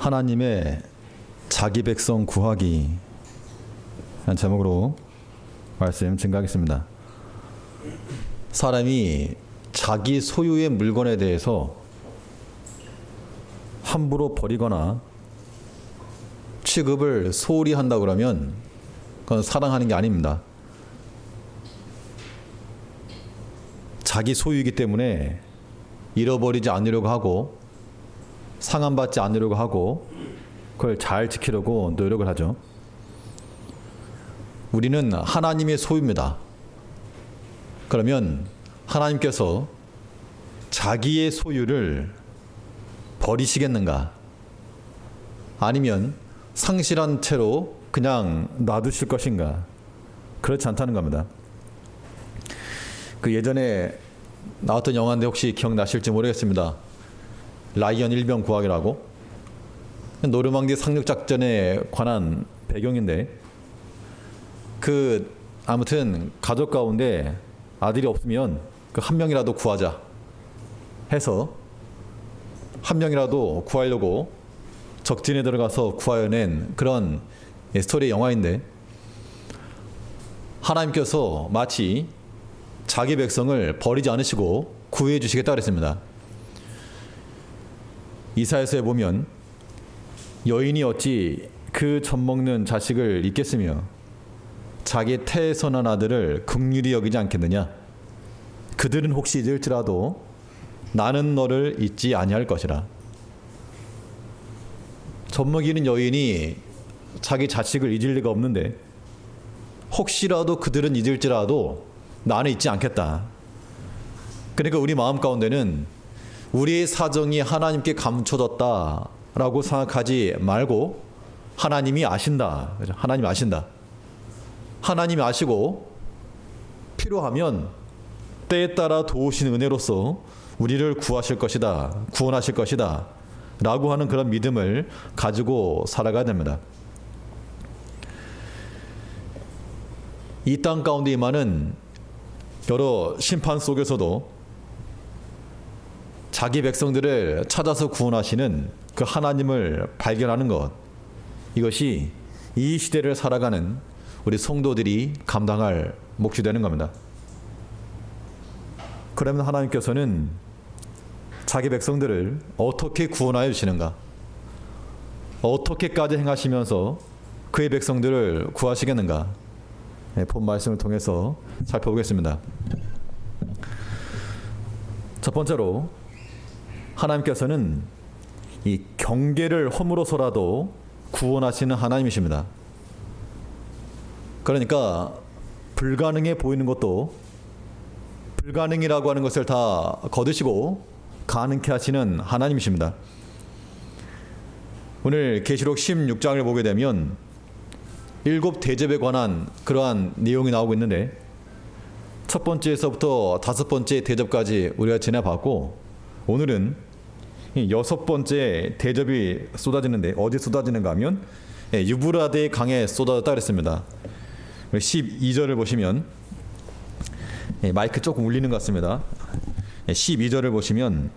하나님의 자기 백성 구하기 라는 제목으로 말씀 증가하겠습니다. 사람이 자기 소유의 물건에 대해서 함부로 버리거나 취급을 소홀히 한다 그러면 그건 사랑하는 게 아닙니다. 자기 소유이기 때문에 잃어버리지 않으려고 하고 상함받지 않으려고 하고 그걸 잘 지키려고 노력을 하죠. 우리는 하나님의 소유입니다. 그러면 하나님께서 자기의 소유를 버리시겠는가? 아니면 상실한 채로 그냥 놔두실 것인가? 그렇지 않다는 겁니다. 그 예전에 나왔던 영화인데 혹시 기억나실지 모르겠습니다. 라이언 일병 구하기라고. 노르망디 상륙작전에 관한 배경인데 아무튼 가족 가운데 아들이 없으면 그 한 명이라도 구하자 해서 한 명이라도 구하려고 적진에 들어가서 구하여낸 그런 스토리 영화인데, 하나님께서 마치 자기 백성을 버리지 않으시고 구해 주시겠다 그랬습니다. 이사야서에 보면 여인이 어찌 그 젖먹는 자식을 잊겠으며 자기 태에서 난 아들을 긍휼히 여기지 않겠느냐. 그들은 혹시 잊을지라도 나는 너를 잊지 아니할 것이라. 젖먹이는 여인이 자기 자식을 잊을 리가 없는데 혹시라도 그들은 잊을지라도 나는 잊지 않겠다. 그러니까 우리 마음 가운데는 우리의 사정이 하나님께 감춰졌다라고 생각하지 말고 하나님이 아신다. 하나님이 아신다. 하나님이 아시고 필요하면 때에 따라 도우시는 은혜로서 우리를 구하실 것이다. 구원하실 것이다. 라고 하는 그런 믿음을 가지고 살아가야 됩니다. 이 땅 가운데 임하는 여러 심판 속에서도 자기 백성들을 찾아서 구원하시는 그 하나님을 발견하는 것, 이것이 이 시대를 살아가는 우리 성도들이 감당할 몫이 되는 겁니다. 그러면 하나님께서는 자기 백성들을 어떻게 구원하여 주시는가? 어떻게까지 행하시면서 그의 백성들을 구하시겠는가? 본 말씀을 통해서 살펴보겠습니다. 첫 번째로 하나님께서는 이 경계를 허물어서라도 구원하시는 하나님이십니다. 그러니까 불가능해 보이는 것도 불가능이라고 하는 것을 다 거두시고 가능케 하시는 하나님이십니다. 오늘 계시록 16장을 보게 되면 7 대접에 관한 그러한 내용이 나오고 있는데, 첫 번째에서부터 5번째 대접까지 우리가 지나봤고, 오늘은 6번째 대접이 쏟아지는데, 어디 쏟아지는가 하면 유브라데 강에 쏟아졌다 그랬습니다. 12절을 보시면, 마이크 조금 울리는 것 같습니다. 12절을 보시면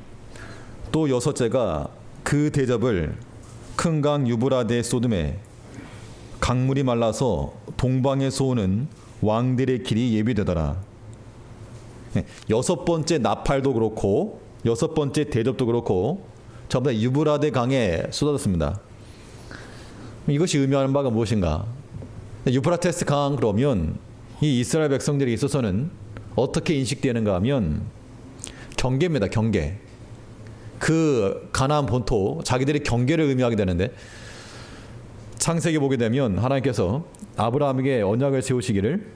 또 6째가 그 대접을 큰 강 유브라데에 쏟음에 강물이 말라서 동방에서 오는 왕들의 길이 예비되더라. 6번째 나팔도 그렇고 6번째 대접도 그렇고 전부 다 유브라데 강에 쏟아졌습니다. 이것이 의미하는 바가 무엇인가? 유프라테스 강 그러면 이 이스라엘 백성들에 있어서는 어떻게 인식되는가 하면 경계입니다. 경계. 그 가나안 본토, 자기들의 경계를 의미하게 되는데, 창세기 보게 되면 하나님께서 아브라함에게 언약을 세우시기를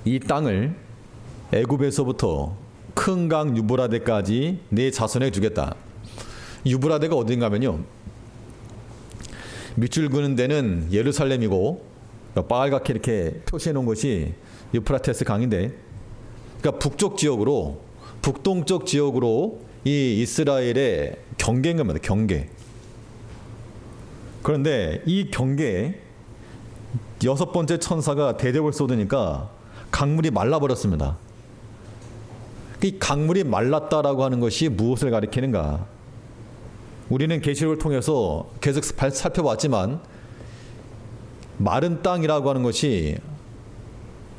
이 땅을 애굽에서부터 큰 강 유브라데까지 내 자손에 주겠다. 유브라데가 어딘가 하면요, 밑줄 그는 데는 예루살렘이고 빨갛게 이렇게 표시해 놓은 것이 유프라테스 강인데, 그러니까 북쪽 지역으로, 북동쪽 지역으로 이 이스라엘의 경계인 겁니다. 경계. 그런데 이 경계에 6번째 천사가 대접을 쏟으니까 강물이 말라버렸습니다. 이 강물이 말랐다라고 하는 것이 무엇을 가리키는가? 우리는 계시록을 통해서 계속 살펴봤지만 마른 땅이라고 하는 것이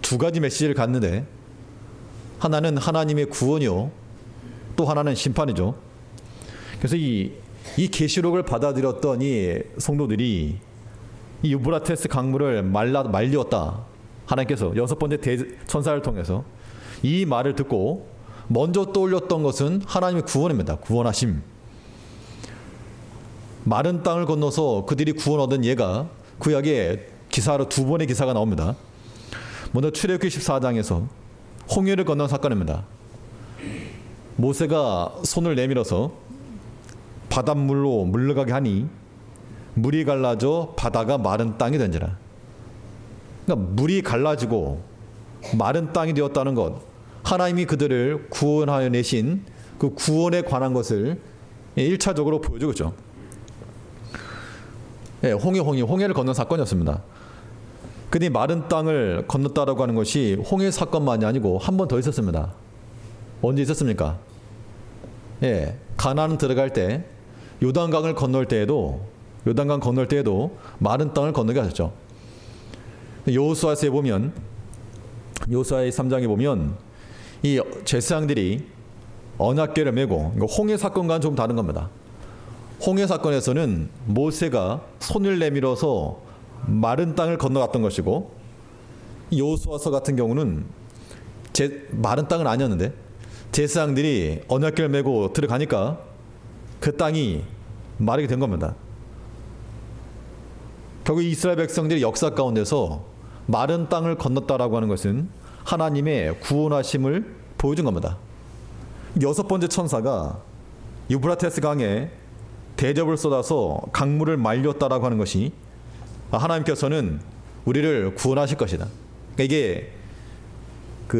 두 가지 메시지를 갖는데, 하나는 하나님의 구원이요, 또 하나는 심판이죠. 그래서 이 계시록을 받아들였던 이 성도들이 이 유브라테스 강물을 말리었다. 하나님께서 여섯 번째 천사를 통해서 이 말을 듣고 먼저 떠올렸던 것은 하나님의 구원입니다. 구원하심. 마른 땅을 건너서 그들이 구원 얻은 예가 구약에 기사로 두 번의 기사가 나옵니다. 먼저 출애굽기 14장에서 홍해를 건넌 사건입니다. 모세가 손을 내밀어서 바닷물로 물러가게 하니 물이 갈라져 바다가 마른 땅이 된지라. 그러니까 물이 갈라지고 마른 땅이 되었다는 것, 하나님이 그들을 구원하여 내신 그 구원에 관한 것을 1차적으로 보여주고 있죠. 홍해를 건넌 사건이었습니다. 근데 마른 땅을 건넜다라고 하는 것이 홍해 사건만이 아니고 한 번 더 있었습니다. 언제 있었습니까? 가나안 들어갈 때 요단강 건널 때에도 마른 땅을 건너게 하셨죠. 여호수아서에 보면, 여호수아의 3장에 보면 이 제사장들이 언약궤를 메고, 홍해 사건과는 좀 다른 겁니다. 홍해 사건에서는 모세가 손을 내밀어서 마른 땅을 건너갔던 것이고, 여호수아서 같은 경우는 마른 땅은 아니었는데 제사장들이 언약궤를 메고 들어가니까 그 땅이 마르게 된 겁니다. 결국 이스라엘 백성들이 역사 가운데서 마른 땅을 건넜다라고 하는 것은 하나님의 구원하심을 보여준 겁니다. 여섯 번째 천사가 유브라테스 강에 대접을 쏟아서 강물을 말렸다라고 하는 것이 하나님께서는 우리를 구원하실 것이다. 그러니까 이게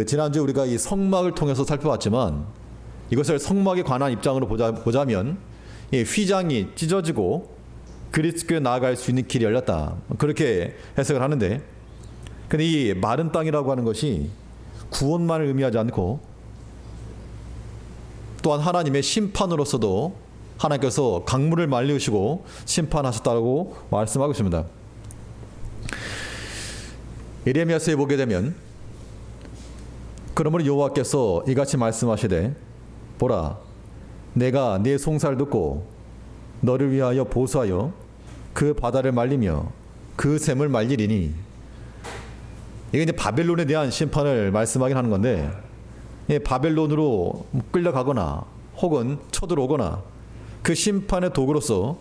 지난주에 우리가 이 성막을 통해서 살펴봤지만, 이것을 성막에 관한 입장으로 보자면 휘장이 찢어지고 그리스도에 나아갈 수 있는 길이 열렸다, 그렇게 해석을 하는데, 근데 이 마른 땅이라고 하는 것이 구원만을 의미하지 않고 또한 하나님의 심판으로서도 하나님께서 강물을 말리시고 심판하셨다고 말씀하고 있습니다. 예레미야서에 보게 되면, 그러므로 여호와께서 이같이 말씀하시되, 보라, 내가 네 송사를 듣고 너를 위하여 보수하여 그 바다를 말리며 그 샘을 말리리니. 이게 이제 바벨론에 대한 심판을 말씀하긴 하는 건데, 바벨론으로 끌려가거나 혹은 쳐들어오거나 그 심판의 도구로서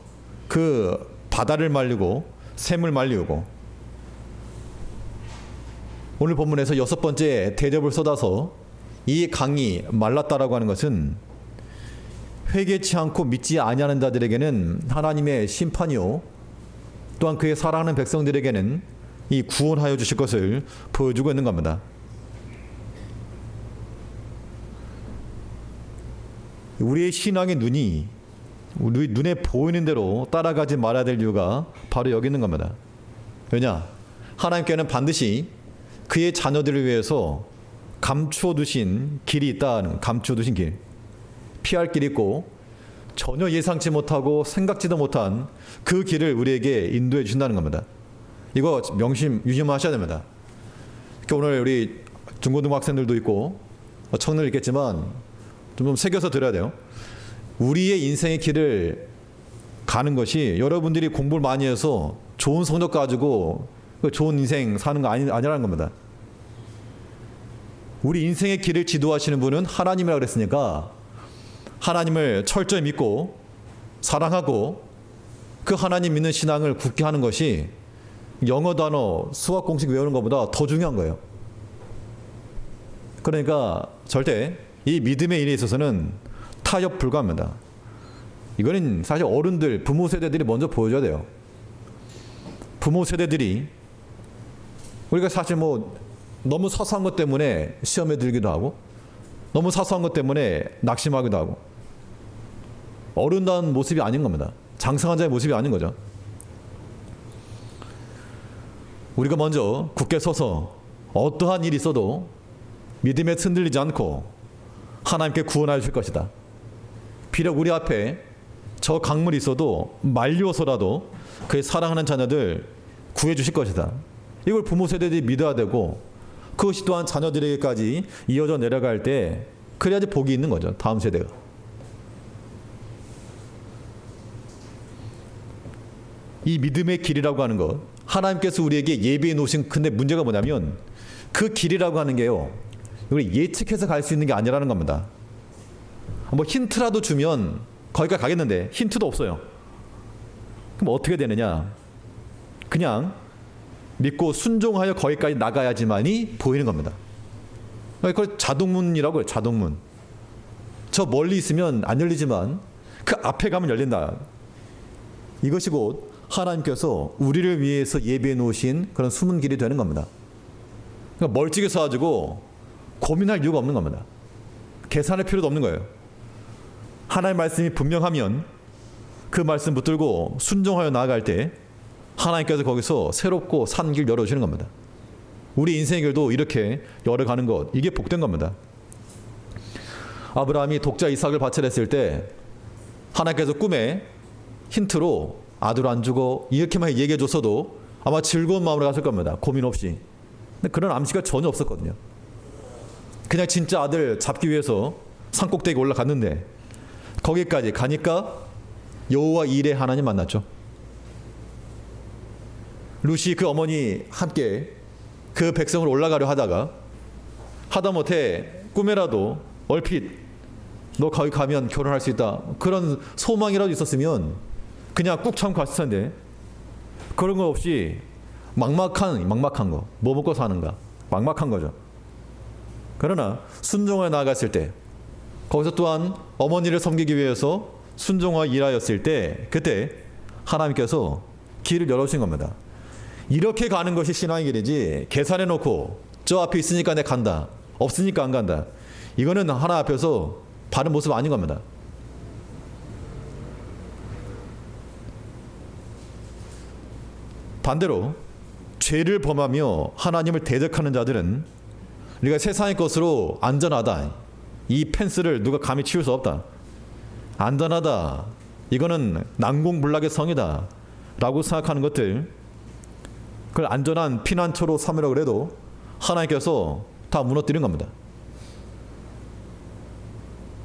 그 바다를 말리고 샘을 말리고, 오늘 본문에서 여섯 번째 대접을 쏟아서 이 강이 말랐다라고 하는 것은 회개치 않고 믿지 아니하는 자들에게는 하나님의 심판이요, 또한 그의 사랑하는 백성들에게는 이 구원하여 주실 것을 보여주고 있는 겁니다. 우리의 신앙의 눈이 우리 눈에 보이는 대로 따라가지 말아야 될 이유가 바로 여기 있는 겁니다. 왜냐? 하나님께는 반드시 그의 자녀들을 위해서 감추어 두신 길이 있다는, 감추어 두신 길, 피할 길이 있고 전혀 예상치 못하고 생각지도 못한 그 길을 우리에게 인도해 주신다는 겁니다. 이거 유념하셔야 됩니다. 오늘 우리 중고등부 학생들도 있고 청년도 있겠지만 좀 새겨서 들어야 돼요. 우리의 인생의 길을 가는 것이 여러분들이 공부를 많이 해서 좋은 성적 가지고 좋은 인생 사는 거 아니라는 겁니다. 우리 인생의 길을 지도하시는 분은 하나님이라고 그랬으니까 하나님을 철저히 믿고 사랑하고 그 하나님 믿는 신앙을 굳게 하는 것이 영어 단어, 수학 공식 외우는 것보다 더 중요한 거예요. 그러니까 절대 이 믿음의 일에 있어서는 타협 불가합니다. 이거는 사실 어른들, 부모 세대들이 먼저 보여줘야 돼요. 부모 세대들이 우리가 사실 너무 사소한 것 때문에 시험에 들기도 하고 너무 사소한 것 때문에 낙심하기도 하고 어른다운 모습이 아닌 겁니다. 장성한 자의 모습이 아닌 거죠. 우리가 먼저 굳게 서서 어떠한 일이 있어도 믿음에 흔들리지 않고 하나님께 구원하여 줄 것이다. 비록 우리 앞에 저 강물이 있어도 말려서라도 그의 사랑하는 자녀들 구해주실 것이다. 이걸 부모 세대들이 믿어야 되고, 그것이 또한 자녀들에게까지 이어져 내려갈 때 그래야지 복이 있는 거죠. 다음 세대가. 이 믿음의 길이라고 하는 것, 하나님께서 우리에게 예비해 놓으신, 근데 문제가 뭐냐면 그 길이라고 하는 게요, 우리 예측해서 갈 수 있는 게 아니라는 겁니다. 뭐 힌트라도 주면 거기까지 가겠는데 힌트도 없어요. 그럼 어떻게 되느냐? 그냥 믿고 순종하여 거기까지 나가야지만이 보이는 겁니다. 그걸 자동문이라고 해요. 자동문. 저 멀리 있으면 안 열리지만 그 앞에 가면 열린다. 이것이 곧 하나님께서 우리를 위해서 예비해 놓으신 그런 숨은 길이 되는 겁니다. 그러니까 멀찍이 서가지고 고민할 이유가 없는 겁니다. 계산할 필요도 없는 거예요. 하나님의 말씀이 분명하면 그 말씀 붙들고 순종하여 나아갈 때 하나님께서 거기서 새롭고 산 길 열어주시는 겁니다. 우리 인생의 길도 이렇게 열어가는 것, 이게 복된 겁니다. 아브라함이 독자 이삭을 바쳐냈을 때 하나님께서 꿈에 힌트로 아들 안 주고 이렇게만 얘기해 줬어도 아마 즐거운 마음으로 갔을 겁니다. 고민 없이. 근데 그런 암시가 전혀 없었거든요. 그냥 진짜 아들 잡기 위해서 산꼭대기 올라갔는데 거기까지 가니까 여호와 일의 하나님 만났죠. 룻이 그 어머니 함께 그 백성을 올라가려 하다가 하다못해 꿈에라도 얼핏 너 거기 가면 결혼할 수 있다, 그런 소망이라도 있었으면 그냥 꾹 참고 갔을 텐데 그런 거 없이 막막한 거, 뭐 먹고 사는가, 막막한 거죠. 그러나 순종하여 나아갔을 때 거기서 또한 어머니를 섬기기 위해서 순종하여 일하였을 때 그때 하나님께서 길을 열어주신 겁니다. 이렇게 가는 것이 신앙의 길이지, 계산해놓고 저 앞에 있으니까 내가 간다, 없으니까 안 간다, 이거는 하나 앞에서 바른 모습 아닌 겁니다. 반대로 죄를 범하며 하나님을 대적하는 자들은 우리가 세상의 것으로 안전하다, 이 펜스를 누가 감히 치울 수 없다, 안전하다, 이거는 난공불락의 성이다 라고 생각하는 것들, 그걸 안전한 피난처로 삼으려고 해도 하나님께서 다 무너뜨린 겁니다.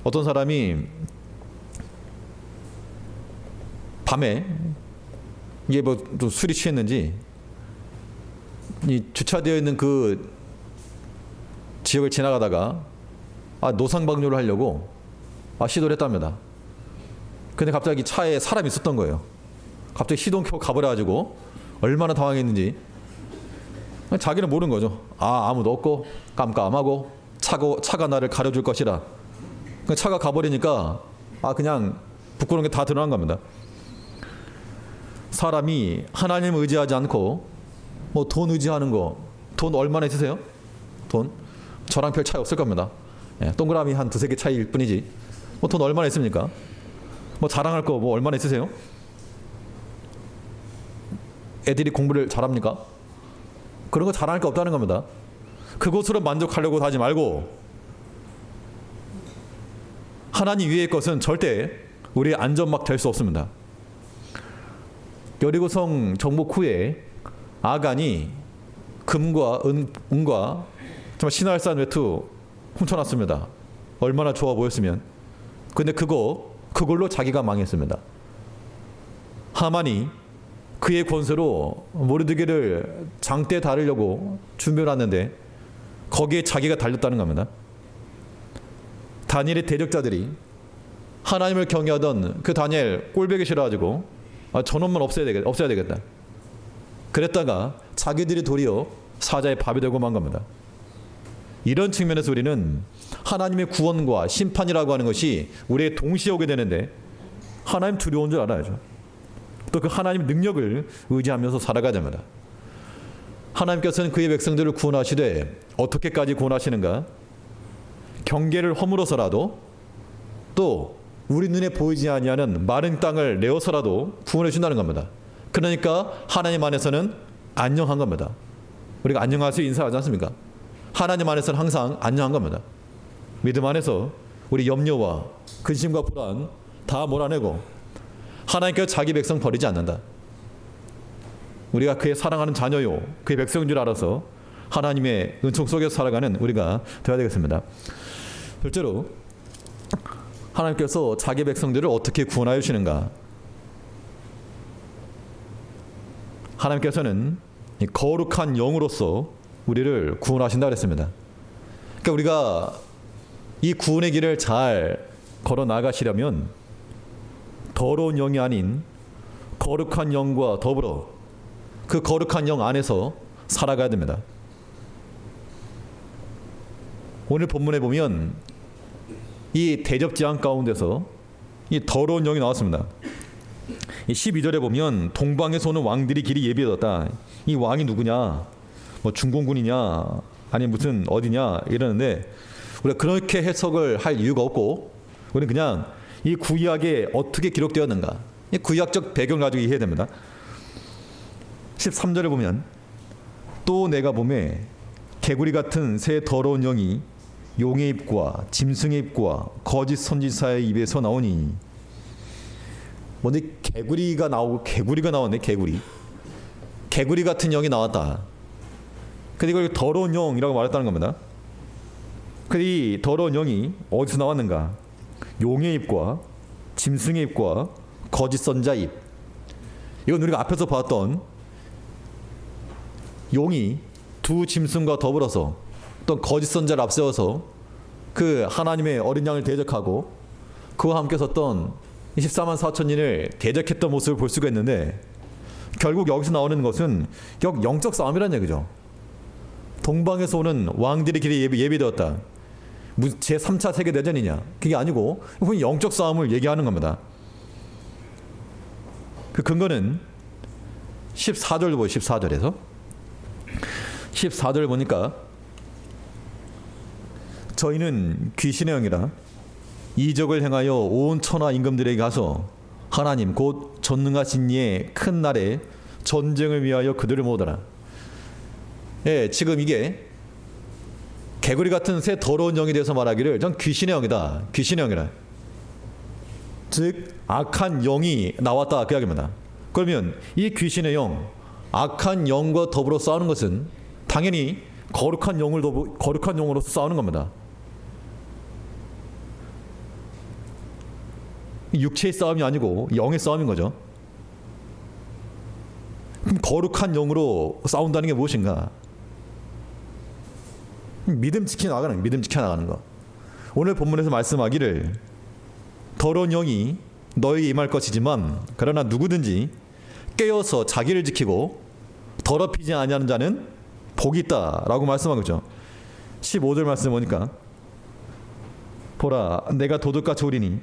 어떤 사람이 밤에 이게 뭐 또 술이 취했는지 이 주차되어 있는 그 지역을 지나가다가 노상방뇨를 하려고 시도를 했답니다. 근데 갑자기 차에 사람이 있었던 거예요. 갑자기 시동 켜고 가버려가지고 얼마나 당황했는지 자기는 모르는 거죠. 아무도 없고 깜깜하고 차가 나를 가려줄 것이라. 차가 가버리니까 그냥 부끄러운 게 다 드러난 겁니다. 사람이 하나님 의지하지 않고 뭐 돈 의지하는 거, 돈 얼마나 있으세요? 돈? 저랑 별 차이 없을 겁니다. 동그라미 한 두세 개 차이일 뿐이지 뭐 돈 얼마나 있습니까? 뭐 자랑할 거 뭐 얼마나 있으세요? 애들이 공부를 잘합니까? 그런 거 자랑할 게 없다는 겁니다. 그것으로 만족하려고 하지 말고 하나님 위의 것은 절대 우리의 안전막 될 수 없습니다. 여리고성 정복 후에 아간이 금과 은과 정말 신할산 외투 훔쳐놨습니다. 얼마나 좋아 보였으면. 근데 그걸로 자기가 망했습니다. 하만이 그의 권세로 모르드게를 장대에 달으려고 준비해놨는데 거기에 자기가 달렸다는 겁니다. 다니엘의 대적자들이 하나님을 경외하던 그 다니엘 꼴보기 싫어가지고 저놈만 없애야 되겠다. 그랬다가 자기들이 도리어 사자의 밥이 되고 만 겁니다. 이런 측면에서 우리는 하나님의 구원과 심판이라고 하는 것이 우리의 동시에 오게 되는데 하나님 두려운 줄 알아야죠. 또 그 하나님의 능력을 의지하면서 살아가야 됩니다. 하나님께서는 그의 백성들을 구원하시되 어떻게까지 구원하시는가? 경계를 허물어서라도 또 우리 눈에 보이지 아니하는 마른 땅을 내어서라도 구원해 준다는 겁니다. 그러니까 하나님 안에서는 안녕한 겁니다. 우리가 안녕하세요 인사하지 않습니까? 하나님 안에서는 항상 안녕한 겁니다. 믿음 안에서 우리 염려와 근심과 불안 다 몰아내고 하나님께서 자기 백성 버리지 않는다. 우리가 그의 사랑하는 자녀요, 그의 백성인 줄 알아서 하나님의 은총 속에서 살아가는 우리가 되어야 되겠습니다. 둘째로 하나님께서 자기 백성들을 어떻게 구원하여 주시는가? 하나님께서는 거룩한 영으로서 우리를 구원하신다 그랬습니다. 그러니까 우리가 이 구원의 길을 잘 걸어 나가시려면 더러운 영이 아닌 거룩한 영과 더불어 그 거룩한 영 안에서 살아가야 됩니다. 오늘 본문에 보면 이 대접제한 가운데서 이 더러운 영이 나왔습니다. 이 12절에 보면 동방에서 오는 왕들이 길이 예비되었다. 이 왕이 누구냐? 뭐 중공군이냐? 아니 무슨 어디냐? 이러는데 우리가 그렇게 해석을 할 이유가 없고 우리는 그냥 이 구약에 어떻게 기록되었는가? 이 구약적 배경을 가지고 이해해야 됩니다. 13절에 보면 또 내가 보매 개구리 같은 새 더러운 영이 용의 입과 짐승의 입과 거짓 선지자의 입에서 나오니. 뭔데 개구리가 나오네. 개구리 같은 영이 나왔다. 근데 이걸 더러운 영이라고 말했다는 겁니다. 근데 이 더러운 영이 어디서 나왔는가? 용의 입과 짐승의 입과 거짓 선지자 입. 이건 우리가 앞에서 봤던 용이 두 짐승과 더불어서 또 거짓 선지자를 앞세워서 그 하나님의 어린 양을 대적하고 그와 함께 섰던 24만 4천인을 대적했던 모습을 볼 수가 있는데 결국 여기서 나오는 것은 영적 싸움이라는 얘기죠. 동방에서 오는 왕들의 길이 예비되었다. 제3차 세계대전이냐? 그게 아니고 영적 싸움을 얘기하는 겁니다. 그 근거는 14절 보여. 14절에서 14절 보니까 저희는 귀신의 영이라 이적을 행하여 온 천하 임금들에게 가서 하나님 곧 전능하신 이의 큰 날에 전쟁을 위하여 그들을 모으더라. 예, 지금 이게 개구리 같은 새 더러운 영에 대해서 말하기를 전 귀신의 영이다. 귀신의 영이라. 즉 악한 영이 나왔다 그 이야기입니다. 그러면 이 귀신의 영, 악한 영과 더불어 싸우는 것은 당연히 거룩한 영으로서 싸우는 겁니다. 육체의 싸움이 아니고 영의 싸움인 거죠. 그럼 거룩한 영으로 싸운다는 게 무엇인가? 믿음 지켜 나가는 거. 오늘 본문에서 말씀하기를 더러운 영이 너에게 임할 것이지만 그러나 누구든지 깨어서 자기를 지키고 더럽히지 아니하는 자는 복이 있다라고 말씀한 거죠. 15절 말씀 보니까 보라 내가 도둑같이 오리니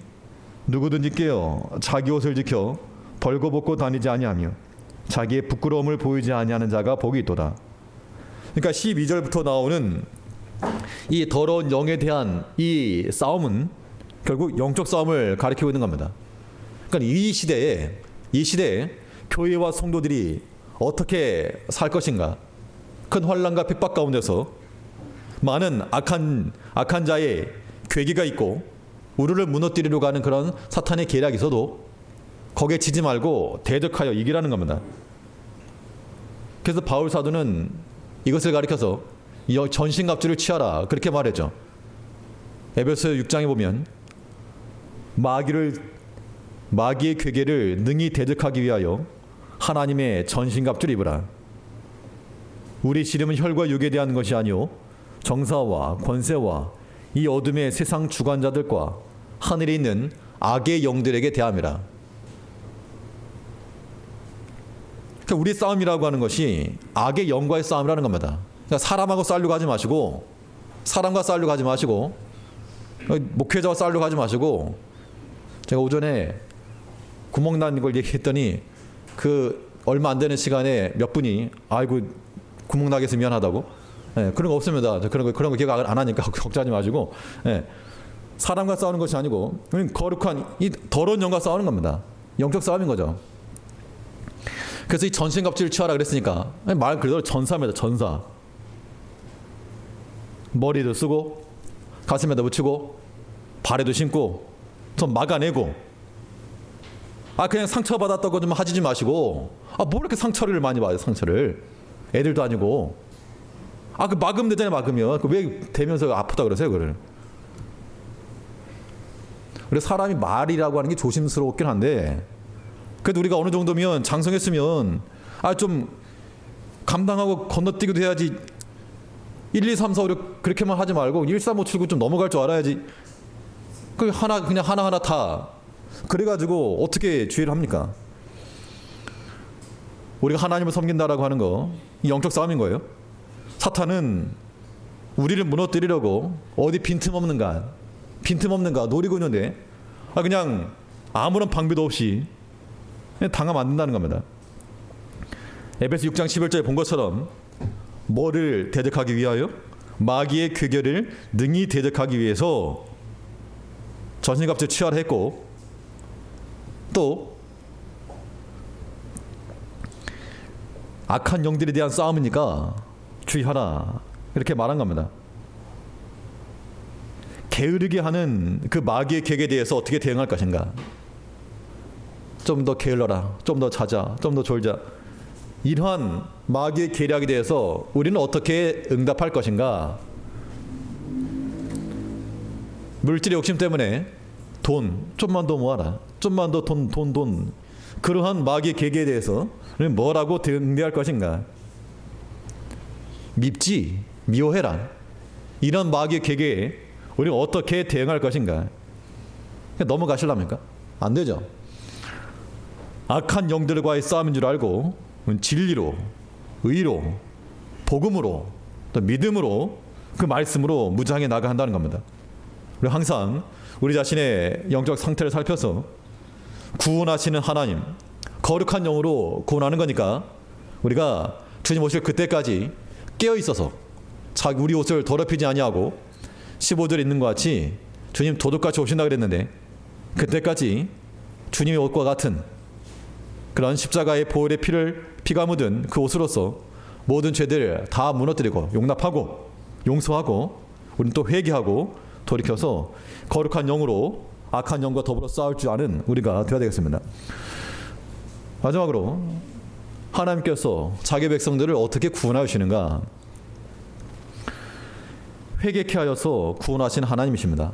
누구든지 깨어 자기 옷을 지켜 벌거벗고 다니지 아니하며 자기의 부끄러움을 보이지 아니하는 자가 복이 있도다. 그러니까 12절부터 나오는 이 더러운 영에 대한 이 싸움은 결국 영적 싸움을 가리키고 있는 겁니다. 그러니까 이 시대에 교회와 성도들이 어떻게 살 것인가? 큰 환난과 핍박 가운데서 많은 악한 자의 괴기가 있고 우리를 무너뜨리려 가는 그런 사탄의 계략이 있어도 거기에 지지 말고 대적하여 이기라는 겁니다. 그래서 바울 사도는 이것을 가리켜서 전신갑주를 취하라 그렇게 말했죠. 에베소 6장에 보면 마귀의 괴계를 능히 대적하기 위하여 하나님의 전신갑주를 입으라. 우리 씨름은 혈과 육에 대한 것이 아니요 정사와 권세와 이 어둠의 세상 주관자들과 하늘에 있는 악의 영들에게 대함이라. 그러니까 우리 싸움이라고 하는 것이 악의 영과의 싸움이라는 겁니다. 그러니까 사람하고 싸우려고 하지 마시고 사람과 싸우려고 하지 마시고 목회자와 싸우려고 하지 마시고 제가 오전에 구멍 난 걸 얘기했더니 그 얼마 안 되는 시간에 몇 분이 아이고 구멍 나게 해서 미안하다고. 예, 그런 거 없습니다. 그런 거 기억 안 하니까 걱정하지 마시고. 예, 사람과 싸우는 것이 아니고 거룩한 이 더러운 영과 싸우는 겁니다. 영적 싸움인 거죠. 그래서 이 전신갑주를 취하라 그랬으니까 말 그대로 전사입니다. 전사. 머리도 쓰고 가슴에다 붙이고 발에도 신고 좀 막아내고 그냥 상처받았다고 좀 하지 마시고, 뭐 이렇게 상처를 많이 받아요, 상처를. 애들도 아니고. 그 막으면 되잖아요, 막으면. 왜 대면서 아프다 그러세요, 그걸. 그래서 사람이 말이라고 하는 게 조심스럽긴 한데, 그래도 우리가 어느 정도면 장성했으면, 좀 감당하고 건너뛰기도 해야지. 1, 2, 3, 4, 5, 6 그렇게만 하지 말고 1, 3, 5, 7, 9 좀 넘어갈 줄 알아야지. 그냥 하나하나 다. 그래가지고 어떻게 주의를 합니까? 우리가 하나님을 섬긴다라고 하는 거, 이 영적 싸움인 거예요. 사탄은 우리를 무너뜨리려고 어디 빈틈없는가 노리고 있는데, 그냥 아무런 방비도 없이 그냥 당하면 안 된다는 겁니다. 에베소 6장 11절에 본 것처럼 뭐를 대적하기 위하여? 마귀의 괴결을 능히 대적하기 위해서 전신갑주 취하라 했고, 또 악한 영들에 대한 싸움이니까 주의하라 이렇게 말한 겁니다. 게으르게 하는 그 마귀의 객에 대해서 어떻게 대응할 것인가? 좀 더 게을러라, 좀 더 자자, 좀 더 졸자. 이러한 마귀의 계략에 대해서 우리는 어떻게 응답할 것인가? 물질의 욕심 때문에 돈 좀만 더 모아라, 좀만 더 돈. 그러한 마귀의 계략에 대해서 우리는 뭐라고 응대할 것인가? 밉지, 미워해라. 이런 마귀의 계략에 우리는 어떻게 대응할 것인가? 넘어가실랍니까? 안 되죠. 악한 영들과의 싸움인 줄 알고 진리로, 의로, 복음으로, 또 믿음으로, 그 말씀으로 무장해 나가야 한다는 겁니다. 우리 항상 우리 자신의 영적 상태를 살펴서 구원하시는 하나님, 거룩한 영으로 구원하는 거니까 우리가 주님 오실 그때까지 깨어 있어서 자기 우리 옷을 더럽히지 아니하고 15절에 있는 것 같이 주님 도둑같이 오신다 그랬는데, 그때까지 주님의 옷과 같은 그런 십자가의 보혈의 피가 묻은 그 옷으로서 모든 죄들을 다 무너뜨리고 용납하고 용서하고, 우리는 또 회개하고 돌이켜서 거룩한 영으로 악한 영과 더불어 싸울 줄 아는 우리가 되어야 되겠습니다. 마지막으로 하나님께서 자기 백성들을 어떻게 구원하시는가? 회개케 하여서 구원하신 하나님이십니다.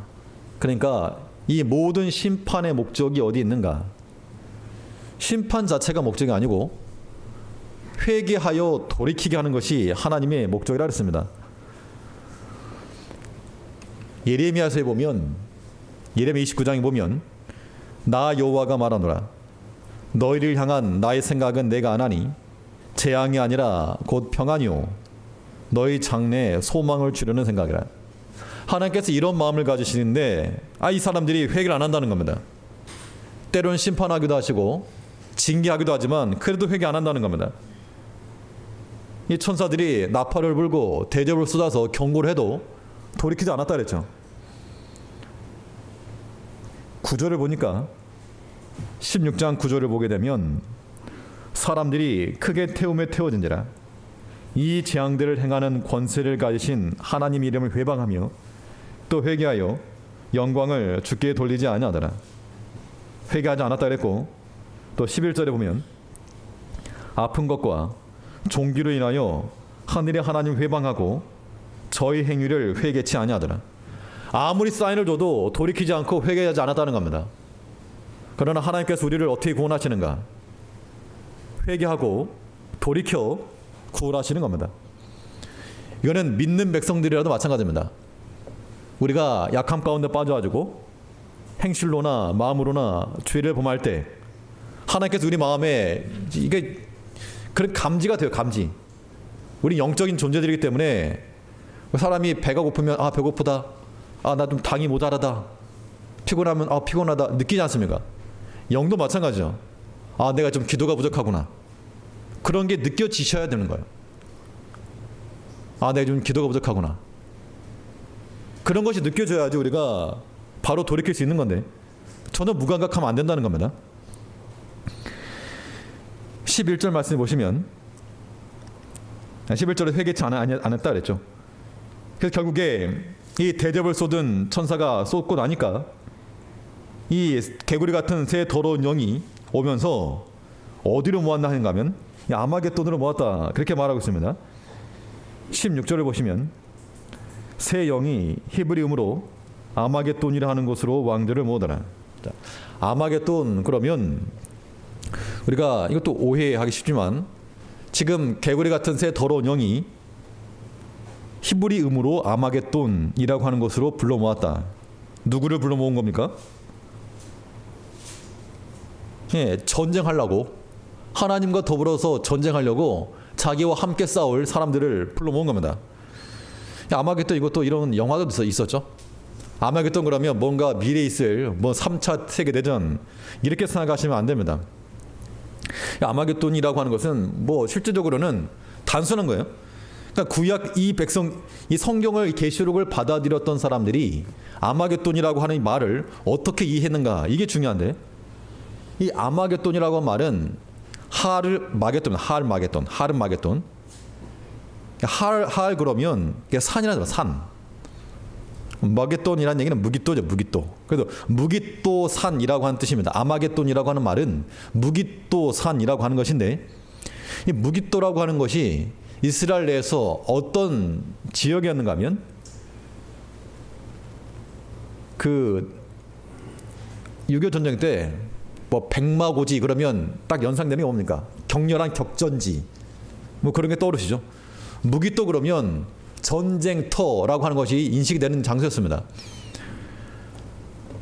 그러니까 이 모든 심판의 목적이 어디 있는가? 심판 자체가 목적이 아니고 회개하여 돌이키게 하는 것이 하나님의 목적이라 했습니다. 예레미야서에 보면, 예레미야 29장에 보면, 나 여호와가 말하노라, 너희를 향한 나의 생각은 내가 아나니 재앙이 아니라 곧 평안이요 너희 장래에 소망을 주려는 생각이라. 하나님께서 이런 마음을 가지시는데 이 사람들이 회개를 안 한다는 겁니다. 때로는 심판하기도 하시고 징계하기도 하지만 그래도 회개 안 한다는 겁니다. 이 천사들이 나팔을 불고 대접을 쏟아서 경고를 해도 돌이키지 않았다 그랬죠. 구절을 보니까 16장 9절을 보게 되면, 사람들이 크게 태움에 태워진지라 이 재앙들을 행하는 권세를 가지신 하나님 이름을 회방하며 또 회개하여 영광을 주께 돌리지 아니하더라. 회개하지 않았다 그랬고, 또 11절에 보면 아픈 것과 종기로 인하여 하늘의 하나님 회방하고 저희 행위를 회개치 아니하더라. 아무리 사인을 줘도 돌이키지 않고 회개하지 않았다는 겁니다. 그러나 하나님께서 우리를 어떻게 구원하시는가? 회개하고 돌이켜 구원하시는 겁니다. 이거는 믿는 백성들이라도 마찬가지입니다. 우리가 약함 가운데 빠져가지고 행실로나 마음으로나 죄를 범할 때 하나님께서 우리 마음에 이게 그런 감지가 돼요. 감지. 우리 영적인 존재들이기 때문에 사람이 배가 고프면 배고프다, 나 좀 당이 모자라다, 피곤하면 피곤하다 느끼지 않습니까? 영도 마찬가지죠. 내가 좀 기도가 부족하구나, 그런 게 느껴지셔야 되는 거예요. 내가 좀 기도가 부족하구나, 그런 것이 느껴져야지 우리가 바로 돌이킬 수 있는 건데 전혀 무감각하면 안 된다는 겁니다. 11절 말씀해 보시면 11절에 회개치 안 했다 그랬죠. 그래서 결국에 이 대접을 쏟은 천사가 쏟고 나니까 이 개구리 같은 새 더러운 영이 오면서 어디로 모았나 하는가 하면 아마겟돈으로 모았다 그렇게 말하고 있습니다. 16절을 보시면 새 영이 히브리음으로 아마겟돈이라 하는 곳으로 왕들을 모으더라. 자, 아마겟돈 그러면 우리가 이것도 오해하기 쉽지만 지금 개구리 같은 새 더러운 영이 히브리음으로 아마겟돈이라고 하는 곳으로 불러 모았다. 누구를 불러 모은 겁니까? 예, 전쟁하려고 하나님과 더불어서 전쟁하려고 자기와 함께 싸울 사람들을 불러 모은 겁니다. 아마겟돈 이것도 이런 영화도 있었죠. 아마겟돈 그러면 뭔가 미래에 있을 뭐 3차 세계대전 이렇게 생각하시면 안 됩니다. 아마겟돈이라고 하는 것은 뭐 실질적으로는 단순한 거예요. 그러니까 구약 이 성경을 계시록을 받아들였던 사람들이 아마겟돈이라고 하는 말을 어떻게 이해했는가 이게 중요한데 이 아마겟돈이라고 하는 말은 하르마겟돈 할 그러면 산이라는 산. 마겟돈이라는 얘기는 무깃도죠, 무깃도. 그래서 무깃도 산이라고 하는 뜻입니다. 아마겟돈이라고 하는 말은 무깃도 산이라고 하는 것인데 이 무깃도라고 하는 것이 이스라엘 내에서 어떤 지역이었는가 하면 그 6.25 전쟁 때 뭐 백마고지 그러면 딱 연상되는 게 뭡니까? 격렬한 격전지 뭐 그런 게 떠오르시죠? 무깃도 그러면 전쟁터라고 하는 것이 인식이 되는 장소였습니다.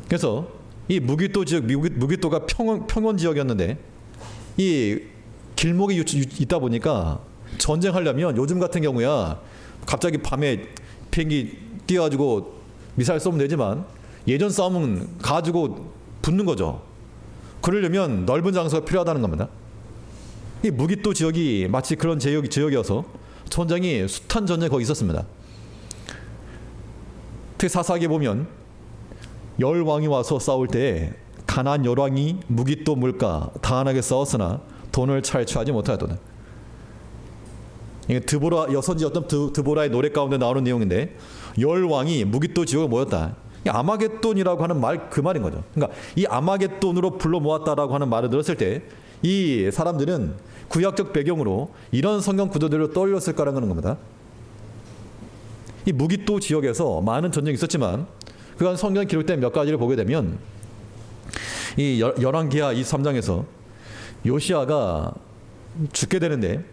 그래서 이 무깃도 지역, 무깃도가 평원 지역이었는데 이 길목이 있다 보니까 전쟁하려면 요즘 같은 경우야 갑자기 밤에 비행기 띄워가지고 미사일 쏘면 되지만 예전 싸움은 가지고 붙는 거죠. 그러려면 넓은 장소가 필요하다는 겁니다. 이 무깃도 지역이 마치 그런 지역이어서 전쟁이 숱한 전쟁이 거기 있었습니다. 특히 사사기에 보면 열왕이 와서 싸울 때 가나안 열왕이 무깃도 물가 다한하게 싸웠으나 돈을 찰취하지 못하였도다. 이게 드보라 여선지였던 드보라의 노래 가운데 나오는 내용인데 열왕이 무깃도 지역에 모였다. 아마겟돈이라고 하는 말 그 말인 거죠. 그러니까 이 아마겟돈으로 불러 모았다라고 하는 말을 들었을 때 이 사람들은 구약적 배경으로 이런 성경 구조들을 떠올렸을 거라는 겁니다. 이 무깃도 지역에서 많은 전쟁이 있었지만 그간 성경 기록된 몇 가지를 보게 되면 이 열왕기하 23장에서 요시아가 죽게 되는데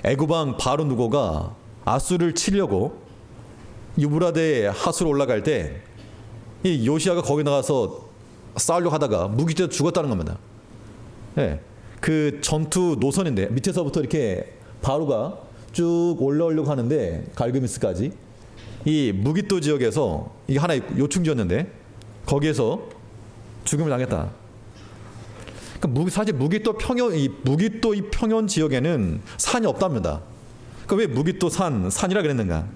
애굽왕 바로 누고가 아수를 치려고 유브라데 하수로 올라갈 때 이 요시아가 거기 나가서 싸우려고 하다가 무기때에 죽었다는 겁니다. 예, 그 전투 노선인데 밑에서부터 이렇게 바로가 쭉 올라오려고 하는데 갈그미스까지 이 무깃도 지역에서 이게 하나의 요충지였는데 거기에서 죽음을 당했다. 그러니까 사실 무깃도 이 평원 지역에는 산이 없답니다. 그러니까 왜 무깃도 산이라 그랬는가?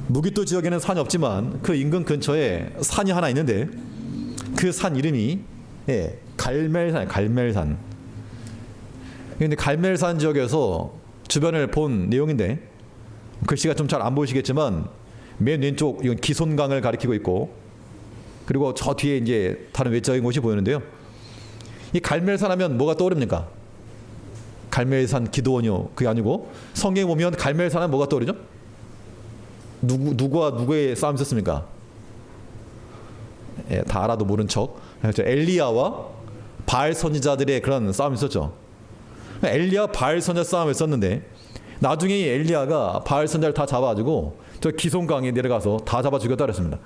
무깃도 지역에는 산이 없지만 그 인근 근처에 산이 하나 있는데 그 산 이름이 갈멜산. 근데 갈멜산 지역에서 주변을 본 내용인데 글씨가 좀 잘 안 보이시겠지만 맨 왼쪽 이건 기손강을 가리키고 있고 그리고 저 뒤에 이제 다른 외적인 곳이 보이는데요. 이 갈멜산 하면 뭐가 떠오릅니까? 갈멜산 기드온이요. 그게 아니고 성경에 보면 갈멜산 하면 뭐가 떠오르죠? 누구와 누구의 싸움이 있었습니까? 예, 다 알아도 모른 척. 엘리야와 바알 선지자들의 그런 싸움이 있었죠. 엘리야 바알 선지자 싸움을 했었는데 나중에 이 엘리야가 바알 선지자를 다 잡아가지고 저 기손강에 내려가서 다 잡아 죽였다 그랬습니다.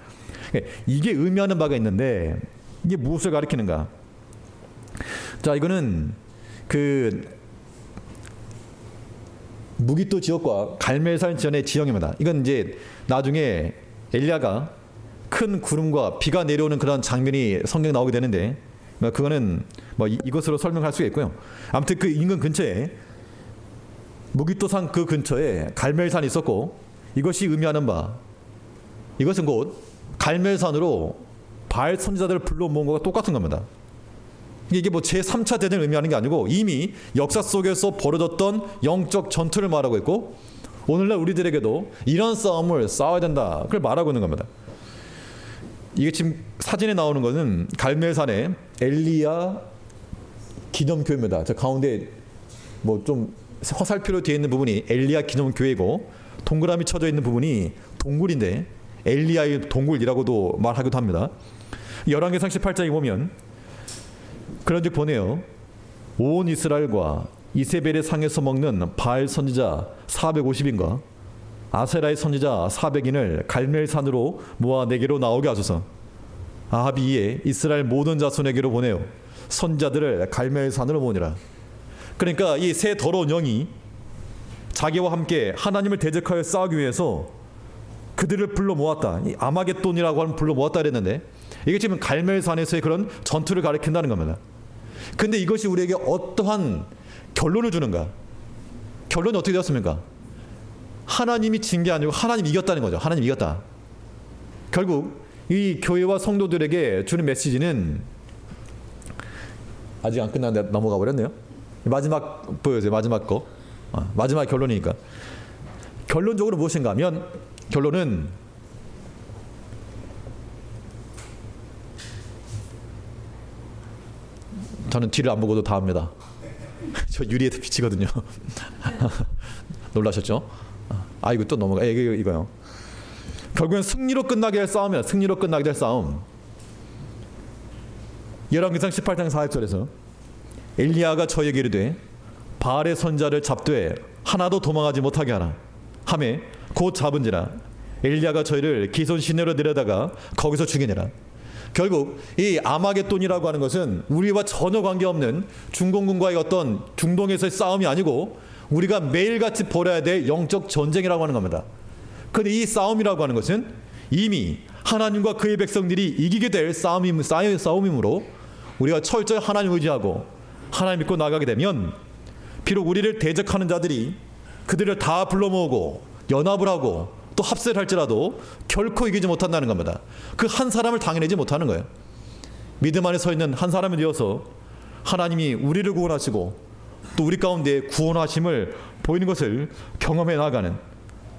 이게 의미하는 바가 있는데 이게 무엇을 가리키는가? 자, 이거는 그 무깃도 지역과 갈멜산 지연의 지형입니다. 이건 이제 나중에 엘리야가 큰 구름과 비가 내려오는 그런 장면이 성경에 나오게 되는데 그거는 뭐 이것으로 설명할 수가 있고요. 아무튼 그 인근 근처에 무깃도산 그 근처에 갈멜산이 있었고 이것이 의미하는 바 이것은 곧 갈멜산으로 바알 선지자들을 불러 모은 것과 똑같은 겁니다. 이게 뭐 제3차 대전을 의미하는 게 아니고 이미 역사 속에서 벌어졌던 영적 전투를 말하고 있고 오늘날 우리들에게도 이런 싸움을 싸워야 된다. 그걸 말하고 있는 겁니다. 이게 지금 사진에 나오는 것은 갈멜산에 엘리야 기념교회입니다. 저 가운데 뭐 좀 화살표로 되어 있는 부분이 엘리야 기념교회고 동그라미 쳐져 있는 부분이 동굴인데 엘리야의 동굴이라고도 말하기도 합니다. 열왕기상 18장에 보면 그런 즉 보내요. 온 이스라엘과 이세벨의 상에서 먹는 바알 선지자 450인과 아세라의 선지자 400인을 갈멜산으로 모아 내게로 나오게 하소서. 아합이 이에 이스라엘 모든 자손에게로 보내요. 선지자들을 갈멜산으로 모으니라. 그러니까 이 세 더러운 영이 자기와 함께 하나님을 대적하여 싸우기 위해서 그들을 불러 모았다. 이 아마겟돈이라고 하는 불러 모았다 그랬는데 이게 지금 갈멜산에서의 그런 전투를 가리킨다는 겁니다. 근데 이것이 우리에게 어떠한 결론을 주는가? 결론이 어떻게 되었습니까? 하나님이 진 게 아니고 하나님이 이겼다는 거죠. 하나님이 이겼다. 결국 이 교회와 성도들에게 주는 메시지는 아직 안 끝났는데 넘어가 버렸네요. 마지막 보여주세요. 마지막 거. 마지막 결론이니까. 결론적으로 무엇인가 하면 결론은 저는 뒤를 안 보고도 다 합니다. 저 유리에 비치거든요. 놀라셨죠? 이거 또 넘어가. 이거요. 결국엔 승리로 끝나게 할 싸움이야. 승리로 끝나게 될 싸움. 열왕기상 18장 40절에서 엘리야가 저에게 이르되 바알의 선자를 잡되 하나도 도망하지 못하게 하라 하매 곧 잡은지라 엘리야가 저희를 기손 시내로 내려다가 거기서 죽이니라. 결국 이 아마겟돈이라고 하는 것은 우리와 전혀 관계없는 중공군과의 어떤 중동에서의 싸움이 아니고 우리가 매일같이 벌여야 될 영적 전쟁이라고 하는 겁니다. 그런데 이 싸움이라고 하는 것은 이미 하나님과 그의 백성들이 이기게 될 싸움이므로 우리가 철저히 하나님 의지하고 하나님 믿고 나가게 되면 비록 우리를 대적하는 자들이 그들을 다 불러 모으고 연합을 하고 또 합세를 할지라도 결코 이기지 못한다는 겁니다. 그 한 사람을 당해내지 못하는 거예요. 믿음 안에 서 있는 한 사람이 되어서 하나님이 우리를 구원하시고 또 우리 가운데 구원하심을 보이는 것을 경험해 나가는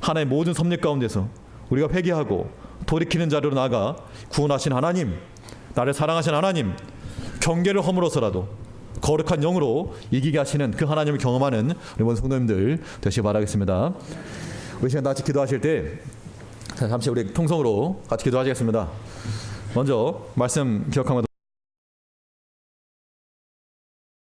하나의 모든 섭리 가운데서 우리가 회개하고 돌이키는 자리로 나아가 구원하신 하나님, 나를 사랑하신 하나님, 경계를 허물어서라도 거룩한 영으로 이기게 하시는 그 하나님을 경험하는 우리 모든 성도님들 되시기 바라겠습니다. 우리 시간 다 같이 기도하실 때 잠시 우리 통성으로 같이 기도하시겠습니다. 먼저 말씀 기억하면